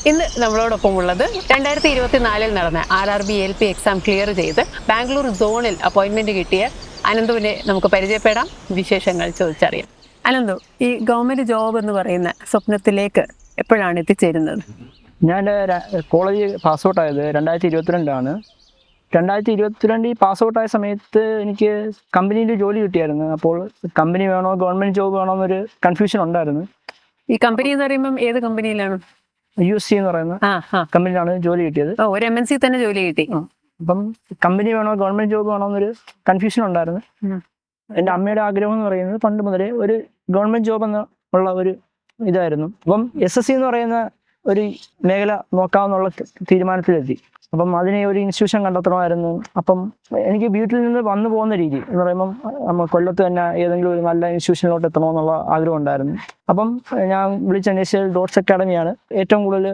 ഇന്ന് നമ്മളോടൊപ്പം ഉള്ളത് 2024 നടന്ന RRB LP എക്സാം ക്ലിയർ ചെയ്ത് ബാംഗ്ലൂർ സോണിൽ അപ്പോയിന്റ്മെന്റ് കിട്ടിയ അനന്തുവിനെ നമുക്ക് പരിചയപ്പെടാം, വിശേഷങ്ങൾ ചോദിച്ചറിയാം. അനന്തു, ഈ ഗവൺമെന്റ് ജോബ് എന്ന് പറയുന്ന സ്വപ്നത്തിലേക്ക് എപ്പോഴാണ് എത്തിച്ചേരുന്നത്? ഞാൻ കോളേജ് പാസ് ഔട്ട് ആയത് 2022 2022 പാസ് ഔട്ട് ആയ സമയത്ത് എനിക്ക് കമ്പനിയിൽ ജോലി കിട്ടിയായിരുന്നു. അപ്പോൾ കമ്പനി വേണോ ഗവൺമെന്റ് ജോബ് വേണോ എന്നൊരു കൺഫ്യൂഷൻ ഉണ്ടായിരുന്നു. ഈ കമ്പനി എന്ന് പറയുമ്പോൾ ഏത് കമ്പനിയിലാണ്? USC എന്ന് പറയുന്ന കമ്പനിയിലാണ് ജോലി കിട്ടിയത്. ഒരു MNC തന്നെ ജോലി കിട്ടി. അപ്പം കമ്പനി വേണോ ഗവൺമെന്റ് ജോബ് വേണോ എന്നൊരു കൺഫ്യൂഷൻ ഉണ്ടായിരുന്നു. എൻ്റെ അമ്മയുടെ ആഗ്രഹം എന്ന് പറയുന്നത് പണ്ട് മുതലേ ഒരു ഗവൺമെന്റ് ജോബ് എന്നുള്ള ഒരു ഇതായിരുന്നു. അപ്പം SSC എന്ന് പറയുന്ന ഒരു മേഖല നോക്കാമെന്നുള്ള തീരുമാനത്തിലെത്തി. അപ്പം അതിനെ ഒരു ഇൻസ്റ്റിറ്റ്യൂഷൻ കണ്ടെത്തണമായിരുന്നു. അപ്പം എനിക്ക് വീട്ടിൽ നിന്ന് വന്നു പോകുന്ന രീതി എന്ന് പറയുമ്പം നമ്മൾ കൊല്ലത്ത് തന്നെ ഏതെങ്കിലും ഒരു നല്ല ഇൻസ്റ്റിറ്റ്യൂഷനിലോട്ട് എത്തണമെന്നുള്ള ആഗ്രഹം ഉണ്ടായിരുന്നു. അപ്പം ഞാൻ വിളിച്ചന്വേഷിച്ചത് ഡോട്ട്സ് അക്കാഡമിയാണ് ഏറ്റവും കൂടുതൽ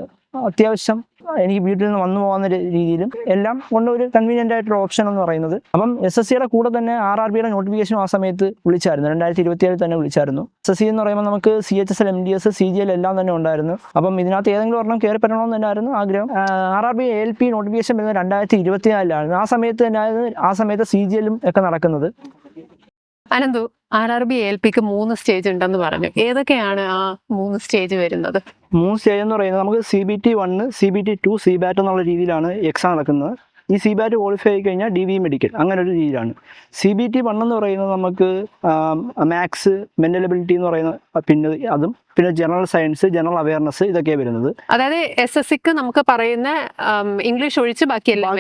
അത്യാവശ്യം എനിക്ക് വീട്ടിൽ നിന്ന് വന്നു പോകുന്ന രീതിയിലും എല്ലാം കൊണ്ട് ഒരു കൺവീനിയൻ്റ് ആയിട്ടൊരു ഓപ്ഷൻ എന്ന് പറയുന്നത്. അപ്പം SSCയുടെ കൂടെ തന്നെ RRBയുടെ നോട്ടിഫിക്കേഷൻ ആ സമയത്ത് വിളിച്ചായിരുന്നു. 2027 തന്നെ വിളിച്ചായിരുന്നു. SSC എന്ന് പറയുമ്പോൾ നമുക്ക് CHSL, MDS, CGL എല്ലാം തന്നെ ഉണ്ടായിരുന്നു. അപ്പം ഇതിനകത്ത് ഏതെങ്കിലും ഒരെണ്ണം കയറി പറ്റണമെന്ന് തന്നെയായിരുന്നു ആഗ്രഹം. RRB LP നോട്ടിഫിക്കേഷൻ വരുന്നത് 2024 ആ സമയത്ത് തന്നെയായിരുന്നു. ആ സമയത്ത് CGLും ഒക്കെ നടക്കുന്നത്. അനന്തു, RRB LPക്ക് 3 സ്റ്റേജ് ഉണ്ടെന്ന് പറഞ്ഞു. ഏതൊക്കെയാണ് ആ 3 സ്റ്റേജ് വരുന്നത്? 3 സ്റ്റേജ് എന്ന് പറയുന്നത് നമുക്ക് CBT 1, CBT 2, CBAT എന്നുള്ള രീതിയിലാണ് എക്സാം നടക്കുന്നത്. ഈ CBAT ക്വാളിഫൈ ആയി കഴിഞ്ഞാൽ DV മെഡിക്കൽ അങ്ങനെ ഒരു രീതിയിലാണ്. CBT 1 എന്ന് പറയുന്നത് നമുക്ക് മാത്സ്, മെന്റൽ എബിലിറ്റി എന്ന് പറയുന്ന പിന്നെ ജനറൽ സയൻസ്, ജനറൽ അവയർനെസ് ഇതൊക്കെയാണ് വരുന്നത്. അതായത് SSCക്ക് നമുക്ക് പറയുന്ന ഇംഗ്ലീഷ് ഒഴിച്ച് ബാക്കിയെല്ലാം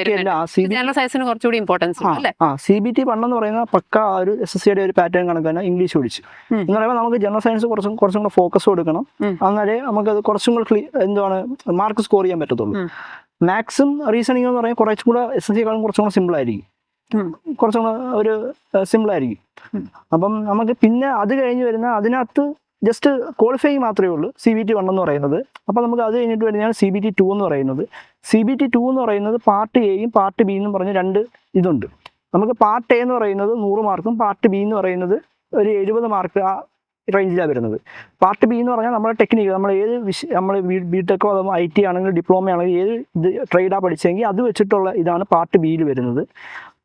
ജനറൽ സയൻസിന് കുറച്ചുകൂടി ഇമ്പോർട്ടൻസ്. CBT 1 എന്ന് പറയുന്ന പക്ക ഒരു SSCയുടെ ഒരു പാറ്റേൺ കണക്ക് തന്നെ ഇംഗ്ലീഷ് ഒഴിച്ച് എന്ന് പറയുമ്പോൾ നമുക്ക് ജനറൽ സയൻസ് കുറച്ചും കൂടെ ഫോക്കസ് കൊടുക്കണം. എന്നാലേ നമുക്കത് കുറച്ചും കൂടെ എന്താണ് മാർക്ക് സ്കോർ ചെയ്യാൻ പറ്റത്തുള്ളൂ. മാത്സും റീസണിങ് എന്ന് പറയുമ്പോൾ കുറച്ചും കൂടെ SSCയെക്കാളും കുറച്ചും കൂടെ സിമ്പിൾ ആയിരിക്കും. കുറച്ചും കൂടെ ഒരു സിമ്പിൾ ആയിരിക്കും. അപ്പം നമുക്ക് പിന്നെ അത് കഴിഞ്ഞ് വരുന്ന അതിനകത്ത് ജസ്റ്റ് ക്വാളിഫൈ മാത്രമേ ഉള്ളൂ CBT 1 എന്ന് പറയുന്നത്. അപ്പോൾ നമുക്ക് അത് കഴിഞ്ഞിട്ട് വരുന്നതാണ് CBT 2 എന്ന് പറയുന്നത്. CBT 2 എന്ന് പറയുന്നത് പാർട്ട് എയും പാർട്ട് ബി എന്നും പറഞ്ഞ് 2 ഇതുണ്ട്. നമുക്ക് പാർട്ട് എ എന്ന് പറയുന്നത് 100 മാർക്കും പാർട്ട് ബി എന്ന് പറയുന്നത് ഒരു 70 മാർക്ക് ആ റേഞ്ചിലാണ് വരുന്നത്. പാർട്ട് ബി എന്ന് പറഞ്ഞാൽ നമ്മുടെ ടെക്നിക്ക്, നമ്മൾ നമ്മൾ BTechോ അതോ IT ആണെങ്കിലും ഡിപ്ലോമ ആണെങ്കിലും ഏത് ഇത് ട്രേഡാണ് പഠിച്ചെങ്കിൽ അത് വെച്ചിട്ടുള്ള ഇതാണ് പാർട്ട് ബിയിൽ വരുന്നത്.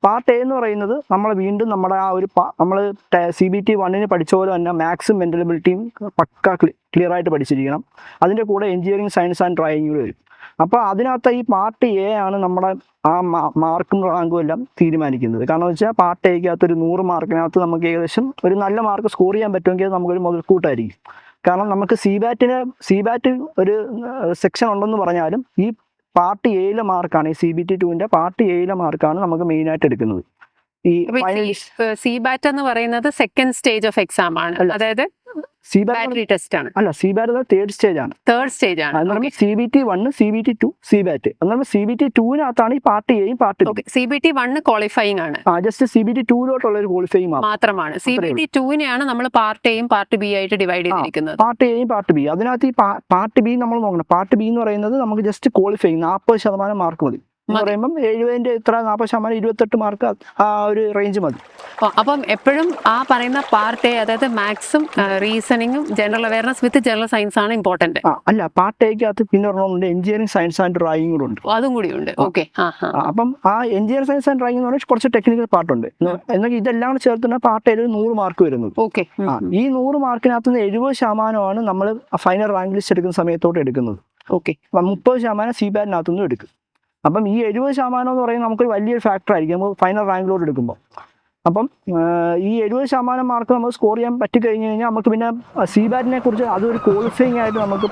പാർട്ട് എ എന്ന് പറയുന്നത് നമ്മൾ വീണ്ടും നമ്മുടെ ആ ഒരു നമ്മൾ CBT 1 പഠിച്ച പോലെ തന്നെ മാത്സും മെൻ്റൽ എബിലിറ്റിയും പക്ക ക്ലിയർ ആയിട്ട് പഠിച്ചിരിക്കണം. അതിൻ്റെ കൂടെ എഞ്ചിനീയറിംഗ്, സയൻസ് ആൻഡ് ഡ്രോയിങ് വരും. അപ്പോൾ അതിനകത്ത് ഈ പാർട്ട് എ ആണ് നമ്മുടെ ആ മാർക്കും റാങ്കും എല്ലാം തീരുമാനിക്കുന്നത്. കാരണം എന്ന് വെച്ചാൽ പാർട്ട് എക്കകത്ത് ഒരു 100 മാർക്കിനകത്ത് നമുക്ക് ഏകദേശം ഒരു നല്ല മാർക്ക് സ്കോർ ചെയ്യാൻ പറ്റുമെങ്കിൽ നമുക്കൊരു മുതൽക്കൂട്ടായിരിക്കും. കാരണം നമുക്ക് CBAT ഒരു സെക്ഷൻ ഉണ്ടെന്ന് പറഞ്ഞാലും ഈ പാർട്ട് എയിലെ മാർക്കാണ്, ഈ CBT 2ന്റെ പാർട്ട് എയിലെ മാർക്കാണ് നമുക്ക് മെയിനായിട്ട് എടുക്കുന്നത്. ഈ CBAT എന്ന് പറയുന്നത് സെക്കൻഡ് സ്റ്റേജ് ഓഫ് എക്സാം ആണ്. അതായത് ബാറ്ററി ടെസ്റ്റ് ആണ്. അല്ല, CBAT തേർഡ് സ്റ്റേജ് ആണ്. CBT 1, CBT 2, CBAT. എന്നാൽ CBT 2-നകത്താണ് ഈ പാർട്ട് എയും പാർട്ട് ബി. CBT 1 ക്വാളിഫൈങ് ആണ്. ജസ്റ്റ് CBT 2-ലോട്ടുള്ള ഒരു ക്വാളിഫൈങ് മാത്രമാണ്. CBT 2-നെയാണ് നമ്മൾ പാർട്ട് എയും പാർട്ട് ബി ആയിട്ട് ഡിവൈഡ് ചെയ്തിരിക്കുന്നത്. പാർട്ട് എയും പാർട്ട് ബി. അതിനകത്ത് ഈ പാർട്ട് ബി നമ്മൾ നോക്കണം. പാർട്ട് ബി എന്ന് പറയുന്നത് നമുക്ക് ജസ്റ്റ് ക്വാളിഫൈങ് 40% മാർക്ക് മതി എന്ന് പറയുമ്പം 70-ന്റെ ഇത്ര 40%, 28 മാർക്ക് ആ ഒരു റേഞ്ച് മതി. അപ്പം എപ്പോഴും ആ പറയുന്ന പാർട്ട് എ, അതായത് മാത്സും റീസണിങ്ങും ജനറൽ അവയർനെസ് വിത്ത് ജനറൽ സയൻസ് ആണ് ഇമ്പോർട്ടന്റ്. അല്ല, പാർട്ട് എക്കകത്ത് പിന്നെ ഒരെണ്ണമുണ്ട്, എഞ്ചിനീയറിംഗ്, സയൻസ് ആൻഡ് ഡ്രോയിങ് കൂടെ ഉണ്ട്. അതും കൂടി ഉണ്ട്. ഓക്കെ. അപ്പം ആ എഞ്ചിനീയറിംഗ്, സയൻസ് ആൻഡ് ഡ്രോയിങ് എന്ന് പറഞ്ഞാൽ കുറച്ച് ടെക്നിക്കൽ പാർട്ടുണ്ട്. എന്നാൽ ഇതെല്ലാം ചേർത്തുന്ന പാർട്ട് എയിൽ 100 മാർക്ക് വരുന്നത്. ഓക്കെ. ഈ 100 മാർക്കിനകത്ത് നിന്ന് 70% നമ്മൾ ഫൈനൽ റാങ്ക് ലിസ്റ്റ് എടുക്കുന്ന സമയത്തോട്ട് എടുക്കുന്നത്. ഓക്കെ. 30% CBAT-നകത്തുനിന്നും എടുക്കും. അപ്പം ഈ 70% എന്ന് പറയുന്നത് നമുക്കൊരു വലിയൊരു ഫാക്ടർ ആയിരിക്കും നമ്മൾ ഫൈനൽ റാങ്കിലോട്ട് എടുക്കുമ്പോൾ. അപ്പം ഈ 70% മാർക്ക് നമ്മൾ സ്കോർ ചെയ്യാൻ പറ്റിക്കഴിഞ്ഞ് കഴിഞ്ഞാൽ നമുക്ക് പിന്നെ CBAT-നെ കുറിച്ച് അതൊരു ക്വാളിഫയിങ് ആയിട്ട് നമുക്ക്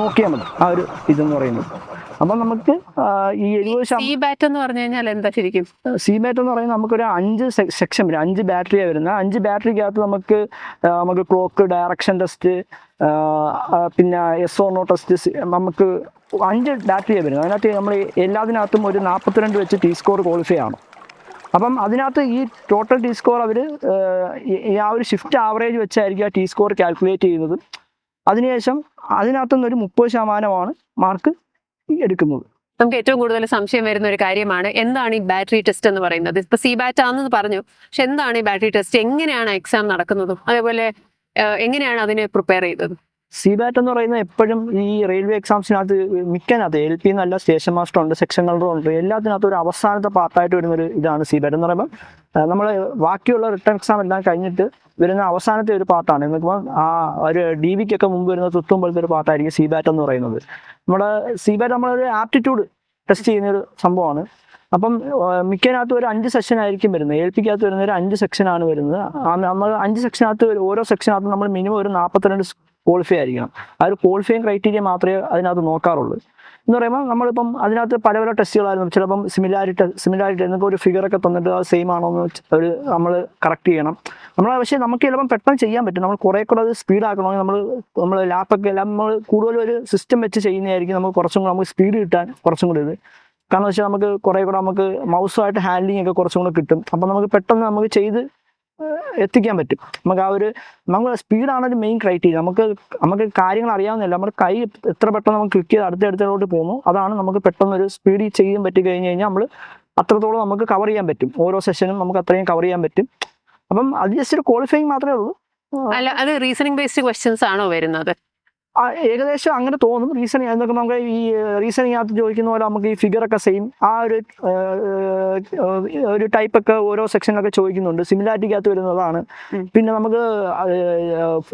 നോക്കിയാൽ മതി ആ ഒരു ഇതെന്ന് പറയുന്നത്. അപ്പം നമുക്ക് ഈ 70% CBAT എന്ന് പറഞ്ഞു കഴിഞ്ഞാൽ എന്താ ശരിക്കും? CBAT എന്ന് പറയുന്നത് നമുക്കൊരു 5 സെക്ഷൻ വരും. 5 ബാറ്ററിയാണ് വരുന്നത്. 5 ബാറ്ററിക്കകത്ത് നമുക്ക് ക്ലോക്ക്, ഡയറക്ഷൻ ടെസ്റ്റ്, പിന്നെ SO ടെസ്റ്റ്, നമുക്ക് 5 ബാറ്ററിയാണ് വരുന്നത്. അതിനകത്ത് നമ്മൾ എല്ലാത്തിനകത്തും ഒരു 42 വെച്ച് T-സ്കോർ ക്വാളിഫൈ ആണ്. അപ്പം അതിനകത്ത് ഈ ടോട്ടൽ T-സ്കോർ അവർ ആ ഒരു ഷിഫ്റ്റ് ആവറേജ് വെച്ചായിരിക്കും ആ T-സ്കോർ കാൽക്കുലേറ്റ് ചെയ്യുന്നത്. അതിനുശേഷം അതിനകത്തുനിന്നൊരു 30% മാർക്ക് എടുക്കുന്നത്. നമുക്ക് ഏറ്റവും കൂടുതൽ സംശയം വരുന്ന ഒരു കാര്യമാണ്, എന്താണ് ഈ ബാറ്ററി ടെസ്റ്റ് എന്ന് പറയുന്നത്? ഇപ്പൊ CBAT ആണെന്ന് പറഞ്ഞു, പക്ഷെ എന്താണ് ഈ ബാറ്ററി ടെസ്റ്റ്? എങ്ങനെയാണ് എക്സാം നടക്കുന്നതും അതേപോലെ എങ്ങനെയാണ് അതിനെ പ്രിപ്പയർ ചെയ്തത്? CBAT എന്ന് പറയുന്നത് എപ്പോഴും ഈ റെയിൽവേ എക്സാംസിനകത്ത് മിക്കതിനകത്ത് LP എന്നല്ല സ്റ്റേഷൻ മാസ്റ്റർ ഉണ്ട്, സെക്ഷൻ കൺട്രോൾ ഉണ്ട്, എല്ലാത്തിനകത്തും ഒരു അവസാനത്തെ പാർട്ടായിട്ട് വരുന്നൊരു ഇതാണ് CBAT എന്ന് പറയുമ്പോൾ. നമ്മൾ ബാക്കിയുള്ള റിട്ടേൺ എക്സാം എല്ലാം കഴിഞ്ഞിട്ട് വരുന്ന അവസാനത്തെ ഒരു പാർട്ടാണ്. എന്നിപ്പോൾ ആ ഒരു DVക്കൊക്കെ മുമ്പ് വരുന്ന തുത്തുമ്പോഴത്തെ ഒരു പാർട്ടായിരിക്കും CBAT എന്ന് പറയുന്നത്. നമ്മുടെ CBAT നമ്മളൊരു ആപ്റ്റിറ്റ്യൂഡ് ടെസ്റ്റ് ചെയ്യുന്നൊരു സംഭവമാണ്. അപ്പം മിക്കതിനകത്ത് ഒരു 5 സെക്ഷൻ ആയിരിക്കും വരുന്നത്. LPക്കകത്ത് വരുന്ന ഒരു 5 സെക്ഷനാണ് വരുന്നത്. നമ്മൾ 5 സെക്ഷനകത്ത് ഓരോ സെക്ഷനകത്ത് നമ്മൾ മിനിമം ഒരു 42 ക്വാളിഫൈ ആയിരിക്കണം. ആ ഒരു ക്വാളിഫൈങ് ക്രൈറ്റീരിയ മാത്രമേ അതിനകത്ത് നോക്കാറുള്ളൂ. എന്ന് പറയുമ്പോൾ നമ്മളിപ്പം അതിനകത്ത് പല പല ടെസ്റ്റുകളായിരുന്നു. ചിലപ്പം സിമിലാരിറ്റി എന്നൊക്കെ ഒരു ഫിഗറൊക്കെ തന്നിട്ട് അത് സെയിം ആണോ എന്ന് നമ്മൾ കറക്റ്റ് ചെയ്യണം. പക്ഷേ നമുക്ക് ചിലപ്പം പെട്ടെന്ന് ചെയ്യാൻ പറ്റും. നമ്മൾ കുറേ കൂടെ അത് സ്പീഡാക്കണമെങ്കിൽ നമ്മൾ ലാപ്പൊക്കെ എല്ലാം നമ്മൾ കൂടുതലും ഒരു സിസ്റ്റം വെച്ച് ചെയ്യുന്നതായിരിക്കും നമുക്ക് കുറച്ചും കൂടെ നമുക്ക് സ്പീഡ് കിട്ടാൻ കുറച്ചും കൂടി ഇത്. കാരണം വെച്ചാൽ നമുക്ക് കുറേ കൂടെ നമുക്ക് മൗസുമായിട്ട് ഹാൻഡ്ലിംഗ് ഒക്കെ കുറച്ചും കൂടെ കിട്ടും. അപ്പം നമുക്ക് പെട്ടെന്ന് നമുക്ക് ചെയ്ത് എത്തിക്കാൻ പറ്റും. നമുക്ക് ആ ഒരു നമ്മൾ സ്പീഡാണ് ഒരു മെയിൻ ക്രൈറ്റീരിയ. നമുക്ക് കാര്യങ്ങൾ അറിയാവുന്നില്ല, നമ്മുടെ കൈ എത്ര പെട്ടെന്ന് നമുക്ക് ക്ലിക്ക് ചെയ്ത് അടുത്തടുത്തോട്ട് പോകുന്നു, അതാണ് നമുക്ക് പെട്ടെന്ന് ഒരു സ്പീഡിൽ ചെയ്യാൻ പറ്റി കഴിഞ്ഞ് കഴിഞ്ഞാൽ നമ്മൾ അത്രത്തോളം നമുക്ക് കവർ ചെയ്യാൻ പറ്റും. ഓരോ സെഷനും നമുക്ക് അത്രയും കവർ ചെയ്യാൻ പറ്റും. അപ്പം അത് ജസ്റ്റ് ഒരു ക്വാളിഫയിങ് മാത്രമേ ഉള്ളൂ. അല്ല, അത് റീസണിംഗ് ബേസ്ഡ് ക്വസ്റ്റ്യൻസ് ആണോ വരുന്നത്? ഏകദേശം അങ്ങനെ തോന്നും. റീസണിങ് എന്നൊക്കെ നമുക്ക് ഈ റീസണിങ്ങിനകത്ത് ചോദിക്കുന്ന പോലെ നമുക്ക് ഈ ഫിഗറൊക്കെ സെയിം ആ ഒരു ടൈപ്പൊക്കെ ഓരോ സെക്ഷനിലൊക്കെ ചോദിക്കുന്നുണ്ട്. സിമിലാരിറ്റിക്കകത്ത് വരുന്നതാണ്. പിന്നെ നമുക്ക്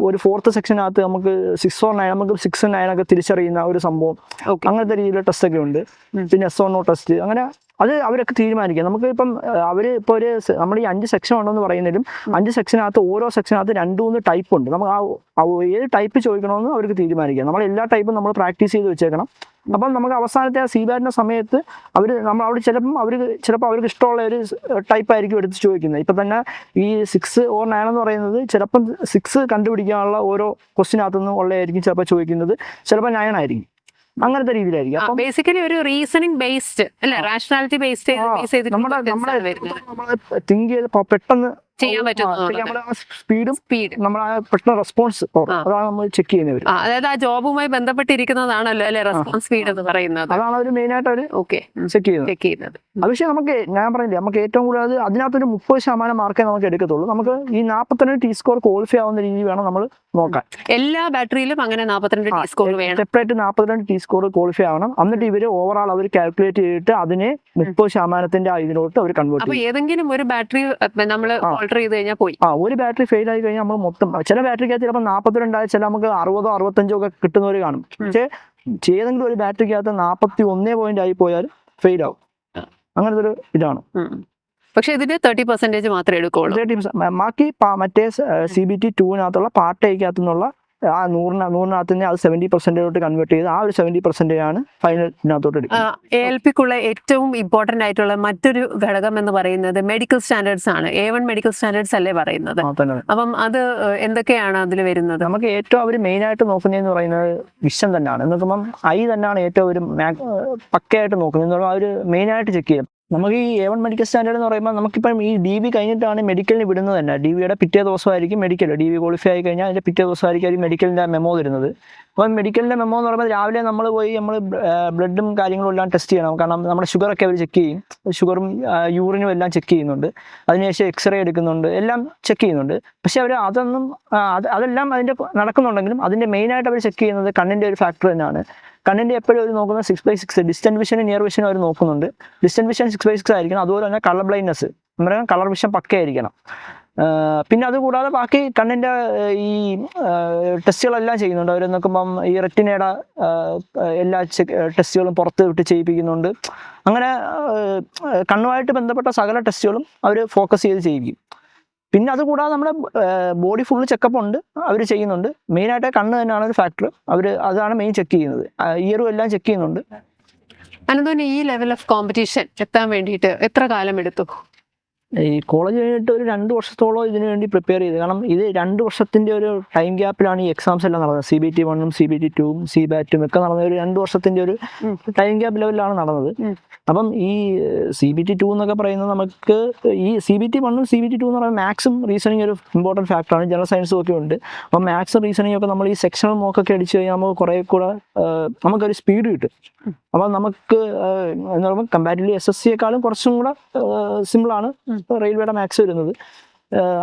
ഒരു 4th സെക്ഷനകത്ത് നമുക്ക് 6 or 9 നമുക്ക് 6 and 9 ഒക്കെ തിരിച്ചറിയുന്ന ഒരു സംഭവം, അങ്ങനത്തെ രീതിയിലുള്ള ടെസ്റ്റൊക്കെ ഉണ്ട്. പിന്നെ SO NO ടെസ്റ്റ്, അങ്ങനെ അത് അവരൊക്കെ തീരുമാനിക്കുക. നമുക്ക് ഇപ്പം അവർ ഇപ്പോൾ നമ്മൾ ഈ 5 സെക്ഷൻ ഉണ്ടെന്ന് പറയുന്നതിലും 5 സെക്ഷനകത്ത് ഓരോ സെക്ഷനകത്ത് 2-3 ടൈപ്പ് ഉണ്ട്. നമുക്ക് ആ ഏത് ടൈപ്പ് ചോദിക്കണമെന്ന് അവർക്ക് തീരുമാനിക്കാം. നമ്മൾ എല്ലാ ടൈപ്പും നമ്മൾ പ്രാക്ടീസ് ചെയ്ത് വെച്ചേക്കണം. അപ്പം നമുക്ക് അവസാനത്തെ ആ CBATന്റെ സമയത്ത് നമ്മൾ അവിടെ ചിലപ്പോൾ അവർക്ക് ഇഷ്ടമുള്ള ഒരു ടൈപ്പ് ആയിരിക്കും എടുത്ത് ചോദിക്കുന്നത്. ഇപ്പം തന്നെ ഈ 6 or 9 എന്ന് പറയുന്നത് ചിലപ്പം 6 കണ്ടുപിടിക്കാനുള്ള ഓരോ ക്വസ്റ്റിനകത്തുനിന്നും ഉള്ളതായിരിക്കും ചിലപ്പോൾ ചോദിക്കുന്നത്, ചിലപ്പോൾ 9 ആയിരിക്കും. അങ്ങനത്തെ രീതിയിലായിരിക്കും. അപ്പം ബേസിക്കലി ഒരു റീസണിംഗ് ബേസ്ഡ് അല്ലെ, റാഷണാലിറ്റി ബേസ്ഡ് നമ്മളെ തിങ്ക് ചെയ്ത് പെട്ടെന്ന് ചെയ്യാൻ സ്പീഡും നമ്മളെ പെട്ടെന്ന് റെസ്പോൺസ് അതാണ് നമ്മൾ ചെക്ക് ചെയ്യുന്നവർ. അതായത് ആ ജോബുമായി ബന്ധപ്പെട്ടിരിക്കുന്നതാണല്ലോ അല്ലെ റെസ്പോൺസ് സ്പീഡ് എന്ന് പറയുന്നത്. അതാണ് അവർ മെയിൻ ആയിട്ട് അവർ ചെക്ക് ചെയ്യുന്നത്. അത് പക്ഷേ ഞാൻ പറഞ്ഞില്ലേ, നമുക്ക് ഏറ്റവും കൂടുതൽ അതിനകത്തൊരു 30% മാർക്കേ നമുക്ക് എടുക്കത്തുള്ളൂ. നമുക്ക് ഈ 42 T സ്കോർ ക്വാളിഫൈ ആവുന്ന രീതി വേണം നമ്മൾ നോക്കാൻ. എല്ലാ ബാറ്ററിയിലും അങ്ങനെ 42 T സ്കോർ വേണം. സെപ്പറേറ്റ് 42 T സ്കോർ ക്വാളിഫൈ ആവണം. എന്നിട്ട് ഇവർ ഓവറോൾ അവർ കാൽക്കുലേറ്റ് ചെയ്തിട്ട് അതിനെ 30% ഇതിലോട്ട് അവർ കൺവേർട്ട് ചെയ്യും. ഏതെങ്കിലും ഒരു ബാറ്ററി നമ്മൾ ഓൾട്ടർ ചെയ്ത് കഴിഞ്ഞാൽ പോയി. ഒരു ബാറ്ററി ഫെയിൽ ആയി കഴിഞ്ഞാൽ നമ്മൾ മൊത്തം, ചില ബാറ്ററിക്കകത്ത് ചിലപ്പോൾ 42 ചില നമുക്ക് 60 or 65 ഒക്കെ കിട്ടുന്നവർ കാണും. പക്ഷേ ഏതെങ്കിലും ഒരു ബാറ്ററിക്കകത്ത് 41 പോയിന്റ് ആയി പോയാൽ ഫെയിൽ ആവും. അങ്ങനത്തെ ഒരു ഇതാണ്. പക്ഷെ ഇതിന് 30% മാത്രമേ എടുക്കുള്ളൂ. 30%. ബാക്കി മറ്റേ CBT 2-നകത്തുള്ള പാർട്ട് എയ്ക്കകത്തു നിന്നുള്ള ആ 100-നകത്ത് തന്നെ അത് 70% കൺവേർട്ട് ചെയ്ത് ആ ഒരു 70% ആണ് ഫൈനലിനകത്തോട്ട് എടുക്കുന്നത്. ALPക്കുള്ള ഏറ്റവും ഇമ്പോർട്ടന്റ് ആയിട്ടുള്ള മറ്റൊരു ഘടകം എന്ന് പറയുന്നത് മെഡിക്കൽ സ്റ്റാൻഡേർഡ്സ് ആണ്. A1 മെഡിക്കൽ സ്റ്റാൻഡേർഡ്സ് അല്ലേ പറയുന്നത്? അപ്പം അത് എന്തൊക്കെയാണ് അതിൽ വരുന്നത്? നമുക്ക് ഏറ്റവും അവർ മെയിൻ ആയിട്ട് നോക്കുന്നതെന്ന് പറയുന്നത് വിഷൻ തന്നെയാണ്. എന്ന് നോക്കുമ്പം തന്നെയാണ് ഏറ്റവും ഒരു പക്കയായിട്ട് നോക്കുന്നത്. അവർ മെയിൻ ആയിട്ട് ചെക്ക് ചെയ്യും. നമുക്ക് ഈ A1 മെഡിക്കൽ സ്റ്റാൻഡേർഡ് എന്ന് പറയുമ്പോൾ നമുക്കിപ്പം ഈ DV കഴിഞ്ഞിട്ടാണ് മെഡിക്കലിന് വിടുന്നത് തന്നെ. DVയുടെ പിറ്റേ ദിവസമായിരിക്കും മെഡിക്കൽ. DV ക്വാളിഫൈ ആയി കഴിഞ്ഞാൽ അതിൻ്റെ പിറ്റേ ദിവസമായിരിക്കും ഒരു മെഡിക്കലിൻ്റെ മെമ്മോ തരുന്നത്. അപ്പം മെഡിക്കലിൻ്റെ മെമ്മോ എന്ന് പറയുമ്പോൾ രാവിലെ നമ്മൾ ബ്ലഡും കാര്യങ്ങളും എല്ലാം ടെസ്റ്റ് ചെയ്യണം. കാരണം നമ്മുടെ ഷുഗറൊക്കെ അവർ ചെക്ക് ചെയ്യും. ഷുഗറും യൂറിനും എല്ലാം ചെക്ക് ചെയ്യുന്നുണ്ട്. അതിനുശേഷം എക്സ്റേ എടുക്കുന്നുണ്ട്, എല്ലാം ചെക്ക് ചെയ്യുന്നുണ്ട്. പക്ഷെ അവർ അതെല്ലാം അതിൻ്റെ നടക്കുന്നുണ്ടെങ്കിലും അതിൻ്റെ മെയിനായിട്ട് അവർ ചെക്ക് ചെയ്യുന്നത് കണ്ണിൻ്റെ ഒരു ഫാക്ടർ തന്നെയാണ്. കണ്ണിൻ്റെ എപ്പോഴും അവർ നോക്കുന്നത് 6/6 ഡിസ്റ്റൻറ്റ് വിഷനും നിയർ വിഷനും അവർ നോക്കുന്നുണ്ട്. ഡിസ്റ്റൻറ്റ് വിഷൻ 6/6 ആയിരിക്കണം. അതുപോലെ തന്നെ കളർ ബ്ലൈൻഡ്നെസ് കളർ വിഷൻ പക്കയായിരിക്കണം. പിന്നെ അതുകൂടാതെ ബാക്കി കണ്ണിൻ്റെ ഈ ടെസ്റ്റുകളെല്ലാം ചെയ്യുന്നുണ്ട്. അവർ നോക്കുമ്പം ഈ റെറ്റിനയുടെ എല്ലാ ടെസ്റ്റുകളും പുറത്ത് വിട്ട് ചെയ്യിപ്പിക്കുന്നുണ്ട്. അങ്ങനെ കണ്ണുമായിട്ട് ബന്ധപ്പെട്ട സകല ടെസ്റ്റുകളും അവർ ഫോക്കസ് ചെയ്ത് ചെയ്യിക്കും. പിന്നെ അതുകൂടാതെ നമ്മുടെ ബോഡി ഫുള്ള് ചെക്കപ്പ് ഉണ്ട്, അവർ ചെയ്യുന്നുണ്ട്. മെയിനായിട്ട് കണ്ണ് തന്നെയാണ് ഒരു ഫാക്ടർ. അതാണ് മെയിൻ ചെക്ക് ചെയ്യുന്നത്. ഇയറും എല്ലാം ചെക്ക് ചെയ്യുന്നുണ്ട്. അനന്തോന് ഈ ലെവൽ ഓഫ് കോമ്പറ്റീഷൻ എത്താൻ വേണ്ടിയിട്ട് എത്ര കാലം എടുത്തു? ഈ കോളേജ് കഴിഞ്ഞിട്ട് ഒരു 2 വർഷത്തോളം ഇതിനു വേണ്ടി പ്രിപ്പയർ ചെയ്ത്. കാരണം ഇത് 2 വർഷത്തിൻ്റെ ഒരു ടൈം ഗ്യാപ്പിലാണ് ഈ എക്സാംസ് എല്ലാം നടന്നത്. CBT 1-ഉം CBT 2-ഉം CBAT-ഉം ഒക്കെ നടന്നത് ഒരു 2 വർഷത്തിൻ്റെ ഒരു ടൈം ഗ്യാപ്പ് ലെവലിലാണ് നടന്നത്. അപ്പം ഈ CBT 2 എന്നൊക്കെ പറയുന്നത് നമുക്ക് ഈ CBT 1-ഉം CBT 2 എന്ന് പറയുന്നത് മാത്സും റീസണിങ് ഒരു ഇമ്പോർട്ടൻറ്റ് ഫാക്ടറാണ്. ജനറൽ സയൻസും ഒക്കെ ഉണ്ട്. അപ്പം മാത്സും റീസണിങ് ഒക്കെ നമ്മൾ ഈ സെക്ഷണൽ മോക്കൊക്കെ അടിച്ച് കഴിഞ്ഞാൽ നമുക്ക് കുറേ കൂടെ നമുക്കൊരു സ്പീഡ് കിട്ടും. അപ്പം നമുക്ക് എന്ന് പറയുമ്പോൾ കമ്പാരിറ്റീവ്ലി SSCയെക്കാളും കുറച്ചും കൂടെ സിമ്പിളാണ് റെയിൽവേയുടെ മാത്സ് വരുന്നത്.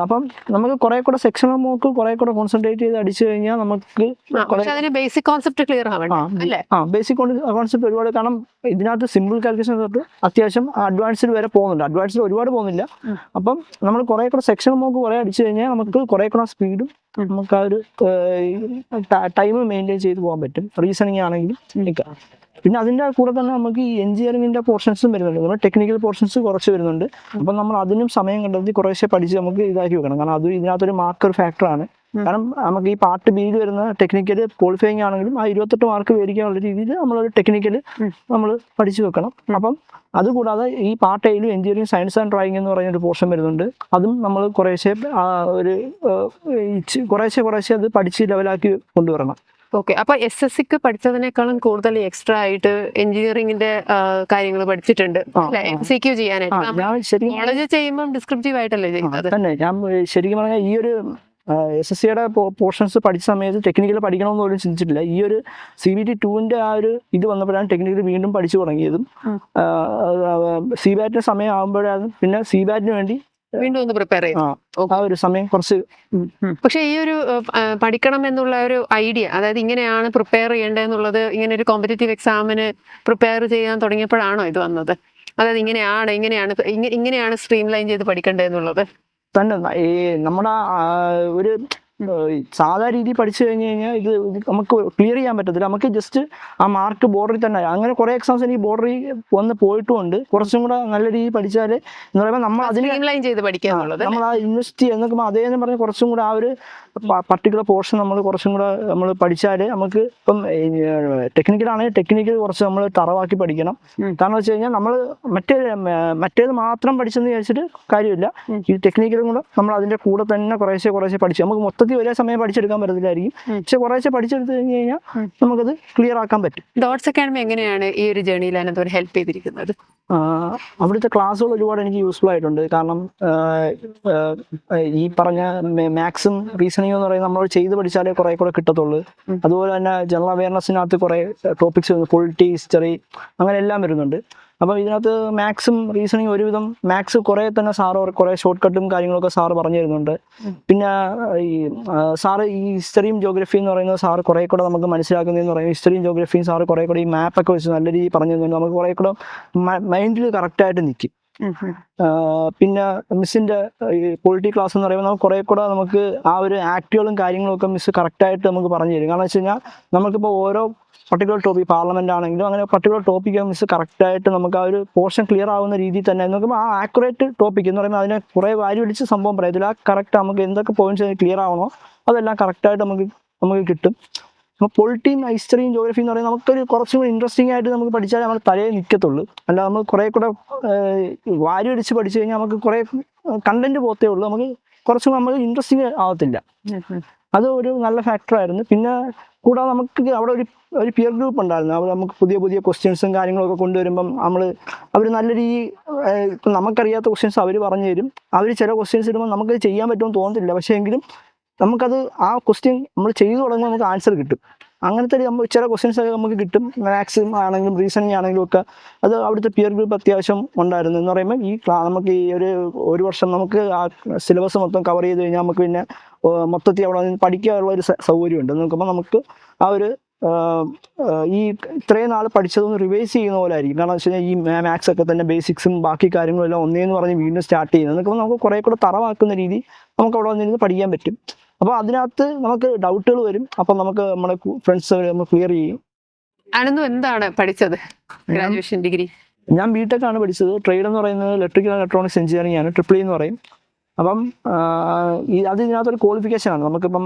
അപ്പം നമുക്ക് കുറെ കൂടെ സെക്ഷൻ മോക്ക് കുറെ കൂടെ കോൺസെൻട്രേറ്റ് ചെയ്ത് അടിച്ചു കഴിഞ്ഞാൽ നമുക്ക് പക്ഷെ അതിന് ബേസിക് കോൺസെപ്റ്റ് ക്ലിയർ ആവണം അല്ലേ? ബേസിക് കോൺസെപ്റ്റ് ഒരുപാട്, കാരണം ഇതിനകത്ത് സിമ്പിൾ കാൽക്കുലേഷൻ തൊട്ട് അത്യാവശ്യം അഡ്വാൻസ്ഡ് വരെ പോകുന്നുണ്ട്. അഡ്വാൻസ്ഡ് ഒരുപാട് പോകുന്നില്ല. അപ്പം നമ്മൾ കുറെ കൂടെ സെക്ഷൻ മോക്ക് കുറെ അടിച്ചു കഴിഞ്ഞാൽ നമുക്ക് കുറെ കൂടെ സ്പീഡും നമുക്ക് ആ ഒരു ടൈം മെയിൻറ്റെയിൻ ചെയ്ത് പോകാൻ പറ്റും. റീസണിങ് ആണെങ്കിലും നിൽക്കാം. പിന്നെ അതിൻ്റെ കൂടെ തന്നെ നമുക്ക് ഈ എഞ്ചിനീയറിംഗിൻ്റെ പോർഷൻസും വരുന്നുണ്ട്. നമ്മൾ ടെക്നിക്കൽ പോർഷൻസ് കുറച്ച് വരുന്നുണ്ട്. അപ്പം നമ്മൾ അതിനും സമയം കണ്ടെത്തി കുറേശ്ശെ പഠിച്ച് നമുക്ക് ഇതാക്കി വെക്കണം. കാരണം അത് ഇതിനകത്തൊരു മാർക്ക് ഒരു ഫാക്ടറാണ്. കാരണം നമുക്ക് ഈ പാർട്ട് ബിയിൽ വരുന്ന ടെക്നിക്കൽ ക്വാളിഫയിങ് ആണെങ്കിലും ആ 28 മാർക്ക് മേടിക്കാനുള്ള രീതിയിൽ നമ്മളൊരു ടെക്നിക്കൽ നമ്മൾ പഠിച്ചു വെക്കണം. അപ്പം അതുകൂടാതെ ഈ പാർട്ട് എയിലും എഞ്ചിനീയറിംഗ് സയൻസ് ആൻഡ് ഡ്രോയിങ് എന്ന് പറയുന്നൊരു പോർഷൻ വരുന്നുണ്ട്. അതും നമ്മൾ കുറേശ്ശെ അത് പഠിച്ച് ലെവലാക്കി കൊണ്ടുവരണം. ഓക്കെ. അപ്പൊ SSCക്ക് പഠിച്ചതിനേക്കാളും കൂടുതൽ എക്സ്ട്രാ ആയിട്ട് എഞ്ചിനീയറിംഗിന്റെ കാര്യങ്ങൾ പഠിച്ചിട്ടുണ്ട് MCQ ചെയ്യാനായിട്ട്. കോളേജ് ചെയ്യുമ്പോൾ ഡിസ്ക്രിപ്റ്റീവ് ആയിട്ടല്ലേ ചെയ്യുന്നത്? തന്നെ ഞാൻ ശരിക്കും പറഞ്ഞാൽ ഈ ഒരു SSCയുടെ പോർഷൻസ് പഠിച്ച സമയത്ത് ടെക്നിക്കൽ പഠിക്കണമെന്ന് പോലും ചിന്തിച്ചിട്ടില്ല. ഈ ഒരു CBT 2ന്റെ ആ ഒരു ഇത് വന്നപ്പോഴാണ് ടെക്നിക്കൽ വീണ്ടും പഠിച്ചു തുടങ്ങിയതും. CBAT സമയം ആകുമ്പോഴാണ് പിന്നെ CBAT വേണ്ടി വീണ്ടും ഒന്ന് പ്രിപ്പയർ ചെയ്യും. ആ ഒരു സമയം കുറച്ച്. പക്ഷെ ഈ ഒരു പഠിക്കണം എന്നുള്ള ഒരു ഐഡിയ, അതായത് ഇങ്ങനെയാണ് പ്രിപ്പയർ ചെയ്യേണ്ടതെന്നുള്ളത്, ഇങ്ങനെ ഒരു കോമ്പറ്റേറ്റീവ് എക്സാമിന് പ്രിപ്പയർ ചെയ്യാൻ തുടങ്ങിയപ്പോഴാണോ ഇത് വന്നത്? അതായത് ഇങ്ങനെയാണ് സ്ട്രീം ലൈൻ ചെയ്ത് പഠിക്കേണ്ടതെന്നുള്ളത് തന്നെ ഈ നമ്മുടെ ഒരു സാധാ രീതിയിൽ പഠിച്ചു കഴിഞ്ഞ് കഴിഞ്ഞാൽ ഇത് നമുക്ക് ക്ലിയർ ചെയ്യാൻ പറ്റത്തില്ല. നമുക്ക് ജസ്റ്റ് ആ മാർക്ക് ബോർഡറിൽ തന്നെ, അങ്ങനെ കുറേ എക്സാംസ് എനിക്ക് ബോർഡറിൽ വന്ന് പോയിട്ടുമുണ്ട്. കുറച്ചും കൂടെ നല്ല രീതിയിൽ പഠിച്ചാൽ എന്ന് പറയുമ്പോൾ നമ്മൾ അതിന് നമ്മൾ ആ ഇൻവെസ്റ്റ് എന്നൊക്കെ അതേന്ന് പറഞ്ഞ് കുറച്ചും കൂടെ ആ ഒരു പർട്ടിക്കുലർ പോർഷൻ നമ്മൾ പഠിച്ചാൽ നമുക്ക് ഇപ്പം ടെക്നിക്കലാണെങ്കിൽ ടെക്നിക്കൽ കുറച്ച് നമ്മൾ തറവാക്കി പഠിക്കണം. കാരണം വെച്ച് കഴിഞ്ഞാൽ നമ്മൾ മറ്റേത് മാത്രം പഠിച്ചെന്ന് വിചാരിച്ചിട്ട് കാര്യമില്ല. ഈ ടെക്നിക്കലും കൂടെ നമ്മൾ അതിൻ്റെ കൂടെ തന്നെ കുറേശ്ശെ പഠിച്ച് നമുക്ക് മൊത്തത്തിൽ ഒരേ സമയം പഠിച്ചെടുക്കാൻ പറ്റത്തില്ലായിരിക്കും. പക്ഷെ കുറേശ്ശെ പഠിച്ചെടുത്ത് കഴിഞ്ഞ് കഴിഞ്ഞാൽ നമുക്കത് ക്ലിയർ ആക്കാൻ പറ്റും. ഡോട്ട്സ് അക്കാഡമി എങ്ങനെയാണ് ഈ ഒരു ജേർണിയിൽ അനന്തപുരം ഹെൽപ്പ് ചെയ്തിരിക്കുന്നത്? അവിടുത്തെ ക്ലാസ്സുകൾ ഒരുപാട് എനിക്ക് യൂസ്ഫുൾ ആയിട്ടുണ്ട്. കാരണം ഈ പറഞ്ഞ മാത്സും റീസണിങ്ങും എന്ന് പറയുന്നത് നമ്മൾ ചെയ്ത് പഠിച്ചാലേ കുറെ കൂടെ കിട്ടത്തുള്ളൂ. അതുപോലെ തന്നെ ജനറൽ അവയർനെസ്സിനകത്ത് കുറെ ടോപ്പിക്സ് വരുന്നു, പൊളിറ്റി, ഹിസ്റ്ററി, അങ്ങനെ എല്ലാം വരുന്നുണ്ട്. അപ്പം ഇതിനകത്ത് മാത്സും റീസണിങ് ഒരുവിധം മാത്സ് കുറേ തന്നെ കുറേ ഷോർട്ട് കട്ടും കാര്യങ്ങളൊക്കെ സാറ് പറഞ്ഞു തരുന്നുണ്ട്. പിന്നെ ഈ സാറ് ഈ ഹിസ്റ്ററിയും ജോഗ്രഫി എന്ന് പറയുന്നത് സാറ് കുറേ കൂടെ നമുക്ക് മനസ്സിലാക്കുന്നതെന്ന് പറയുന്നത് ഹിസ്റ്ററിയും ജോഗ്രഫിയും സാറ് കുറേ കൂടെ ഈ മാപ്പൊക്കെ വെച്ച് നല്ല രീതിയിൽ പറഞ്ഞു തരുന്നുണ്ട്. നമുക്ക് കുറേ കൂടെ മൈൻഡിൽ കറക്റ്റായിട്ട് നിൽക്കും. പിന്നെ മിസ്സിൻ്റെ ഈ പൊളിറ്റി ക്ലാസ് എന്ന് പറയുമ്പോൾ നമുക്ക് കുറേ കൂടെ നമുക്ക് ആ ഒരു ആക്ടുകളും കാര്യങ്ങളൊക്കെ മിസ്സ് കറക്റ്റായിട്ട് നമുക്ക് പറഞ്ഞു തരും. കാരണം വെച്ച് കഴിഞ്ഞാൽ നമുക്കിപ്പോൾ ഓരോ പർട്ടിക്കുലർ ടോപ്പിക്, പാർലമെന്റ് ആണെങ്കിലും അങ്ങനെ പർട്ടിക്കുലർ ടോപ്പിക്ക് മിസ് കറക്റ്റായിട്ട് നമുക്ക് ആ ഒരു പോർഷൻ ക്ലിയർ ആവുന്ന രീതിയിൽ തന്നെ നോക്കുമ്പോൾ ആ ആക്യുറേറ്റ് ടോപ്പിക് എന്ന് പറയുമ്പോൾ അതിനെ കുറേ വാല്യൂ അടിച്ച് സംഭവം പറയത്തില്ല. ആ കറക്റ്റ് നമുക്ക് എന്തൊക്കെ പോയിന്റ്സ് ക്ലിയർ ആവണോ അതെല്ലാം കറക്റ്റായിട്ട് നമുക്ക് കിട്ടും. അപ്പോൾ പൊളിറ്റിയും ഹിസ്റ്ററിയും ജോഗ്രഫി എന്ന് പറയുന്നത് നമുക്കൊരു കുറച്ചും കൂടി ഇൻട്രസ്റ്റിംഗ് ആയിട്ട് നമുക്ക് പഠിച്ചാൽ നമ്മൾ തലയിൽ നിൽക്കത്തുള്ളൂ. അല്ല നമ്മൾ കുറേ കൂടെ വാല്യൂ അടിച്ച് പഠിച്ചു കഴിഞ്ഞാൽ നമുക്ക് കുറേ കണ്ടന്റ് പോത്തേ ഉള്ളൂ. നമുക്ക് കുറച്ചും നമുക്ക് ഇൻട്രസ്റ്റിംഗ് ആവത്തില്ല. അത് ഒരു നല്ല ഫാക്ടറായിരുന്നു. പിന്നെ കൂടാതെ നമുക്ക് അവിടെ ഒരു പിയർ ഗ്രൂപ്പ് ഉണ്ടായിരുന്നു. അവർ നമുക്ക് പുതിയ ക്വസ്റ്റ്യൻസും കാര്യങ്ങളൊക്കെ കൊണ്ടുവരുമ്പം അവർ നല്ല രീതിയിൽ ഇപ്പം നമുക്കറിയാത്ത ക്വസ്റ്റ്യൻസ് അവർ പറഞ്ഞു തരും. അവർ ചില ക്വസ്റ്റ്യൻസ് ഇടുമ്പോൾ നമുക്കത് ചെയ്യാൻ പറ്റുമെന്ന് തോന്നത്തില്ല. പക്ഷേ എങ്കിലും നമുക്കത് ആ ക്വസ്റ്റ്യൻ നമ്മൾ ചെയ്തു തുടങ്ങുമ്പോൾ നമുക്ക് ആൻസർ കിട്ടും. അങ്ങനത്തെ ചില ക്വസ്റ്റ്യൻസ് ഒക്കെ നമുക്ക് കിട്ടും. മാത്സും ആണെങ്കിലും റീസണിങ് ആണെങ്കിലും ഒക്കെ അത് അവിടുത്തെ പിയർ ഗ്രൂപ്പ് അത്യാവശ്യം ഉണ്ടായിരുന്നു. എന്ന് പറയുമ്പോൾ നമുക്ക് ഈ ഒരു വർഷം നമുക്ക് ആ സിലബസ് മൊത്തം കവർ ചെയ്ത് കഴിഞ്ഞാൽ നമുക്ക് പിന്നെ മൊത്തത്തിൽ അവിടെ പഠിക്കാനുള്ള ഒരു സൗകര്യമുണ്ട്. നോക്കുമ്പോൾ നമുക്ക് ആ ഒരു ഈ ഇത്രയും നാൾ പഠിച്ചതൊന്ന് റിവൈസ് ചെയ്യുന്ന പോലെ ആയിരിക്കും. കാരണം വെച്ച് കഴിഞ്ഞാൽ ഈ മാത്സ് ഒക്കെ തന്നെ ബേസിക്സും ബാക്കി കാര്യങ്ങളും എല്ലാം ഒന്നേന്ന് പറഞ്ഞ് വീണ്ടും സ്റ്റാർട്ട് ചെയ്യുന്നത് നോക്കുമ്പോൾ നമുക്ക് കുറേ കൂടെ തറവാക്കുന്ന രീതി നമുക്ക് അവിടെ വന്നിരുന്ന് പഠിക്കാൻ പറ്റും. അപ്പോൾ അതിനകത്ത് നമുക്ക് ഡൗട്ടുകൾ വരും. അപ്പം നമുക്ക് നമ്മുടെ ഫ്രണ്ട്സ് നമ്മൾ ക്ലിയർ ചെയ്യും. അനന്തു എന്താണ് പഠിച്ചത്? ഗ്രാജുവേഷൻ ഡിഗ്രി ഞാൻ ബിടെക് ആണ് പഠിച്ചത്. ട്രേഡ് എന്ന് പറയുന്നത് ഇലക്ട്രിക്കൽ ഇലക്ട്രോണിക്സ് എഞ്ചിനീയറിംഗ് ആണ്, ട്രിപ്പിൾ എന്ന് പറയും. അപ്പം ഇതിനകത്തൊരു ക്വാളിഫിക്കേഷനാണ്. നമുക്കിപ്പം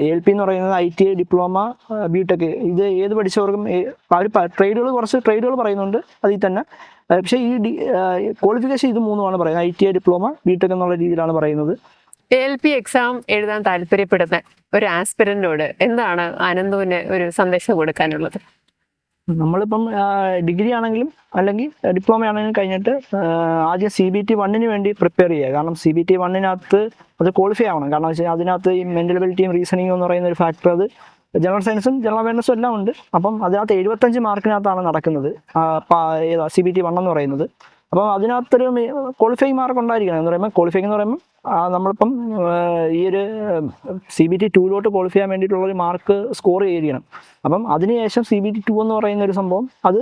ALP എന്ന് പറയുന്നത് ITI, ഡിപ്ലോമ, ബിടെക്, ഇത് ഏത് പഠിച്ചവർക്കും അവർ കുറച്ച് ട്രേഡുകൾ പറയുന്നുണ്ട് അതിൽ തന്നെ. പക്ഷേ ഈ ക്വാളിഫിക്കേഷൻ ഇത് മൂന്നുമാണ് പറയുന്നത്. ITI, ഡിപ്ലോമ, ബിടെക് എന്നുള്ള രീതിയിലാണ് പറയുന്നത്. ALP എക്സാം എഴുതാൻ താല്പര്യപ്പെടുന്ന ഒരു ആസ്പിരന്റിനോട് എന്താണ് അനന്തുവിന് ഒരു സന്ദേശം കൊടുക്കാനുള്ളത്? നമ്മളിപ്പം ഡിഗ്രി ആണെങ്കിലും അല്ലെങ്കിൽ ഡിപ്ലോമ ആണെങ്കിലും കഴിഞ്ഞിട്ട് ആദ്യം CBT 1 വേണ്ടി പ്രിപ്പയർ ചെയ്യുക. കാരണം CBT 1 അത് ക്വാളിഫൈ ആവണം. കാരണം വെച്ച് കഴിഞ്ഞാൽ അതിനകത്ത് ഈ മെന്റൽ എബിലിറ്റിയും റീസണിങ്ങും എന്ന് പറയുന്ന ഒരു ഫാക്ടർ, അത് ജനറൽ സയൻസും ജനറൽ അവയർനെസ്സും എല്ലാം ഉണ്ട്. അപ്പം അതിനകത്ത് 75 മാർക്കിനകത്താണ് നടക്കുന്നത് CBT 1 എന്ന് പറയുന്നത്. അപ്പം അതിനകത്തൊരു ക്വാളിഫൈങ് മാർക്ക് ഉണ്ടായിരിക്കണം. എന്ന് പറയുമ്പോൾ ക്വാളിഫൈങ് എന്ന് പറയുമ്പോൾ നമ്മളിപ്പം ഈ ഒരു CBT 2 ക്വാളിഫൈ ചെയ്യാൻ വേണ്ടിയിട്ടുള്ളൊരു മാർക്ക് സ്കോർ ചെയ്യണം. അപ്പം അതിനുശേഷം CBT 2 എന്ന് പറയുന്ന ഒരു സംഭവം അത്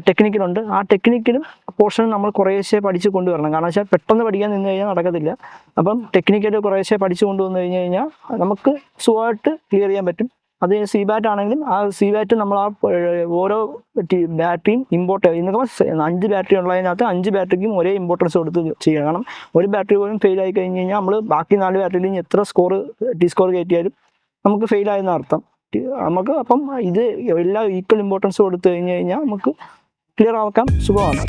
ടെക്നിക്കലുണ്ട്. ആ ടെക്നിക്കലും പോർഷൻ നമ്മൾ കുറേശ്ശെ പഠിച്ച് കൊണ്ടുവരണം. കാരണം വെച്ചാൽ പെട്ടെന്ന് പഠിക്കാൻ നിന്ന് കഴിഞ്ഞാൽ നടക്കത്തില്ല. അപ്പം ടെക്നിക്കൽ കുറേശ്ശെ പഠിച്ച് കൊണ്ടുവന്നു കഴിഞ്ഞാൽ നമുക്ക് സുഖമായിട്ട് ക്ലിയർ ചെയ്യാൻ പറ്റും. അത് CBAT ആണെങ്കിലും ആ CBAT നമ്മൾ ആ ഓരോ ബാറ്ററിയും ഇമ്പോർട്ടൻ്റ് ഇന്നൊക്കെ 5 ബാറ്ററി ഉള്ളതിനകത്ത് 5 ബാറ്ററിക്കും ഒരേ ഇമ്പോർട്ടൻസ് കൊടുത്ത് ചെയ്യണം. കാരണം ഒരു ബാറ്ററി പോലും ഫെയിൽ ആയി കഴിഞ്ഞ് കഴിഞ്ഞാൽ നമ്മൾ ബാക്കി 4 ബാറ്ററിയിൽ എത്ര സ്കോർ കയറ്റിയാലും നമുക്ക് ഫെയിൽ ആയെന്ന് അർത്ഥം. നമുക്ക് അപ്പം ഇത് എല്ലാം ഈക്വൽ ഇമ്പോർട്ടൻസ് കൊടുത്തു കഴിഞ്ഞ് കഴിഞ്ഞാൽ നമുക്ക് ക്ലിയർ ആക്കാൻ സുഖമാണ്.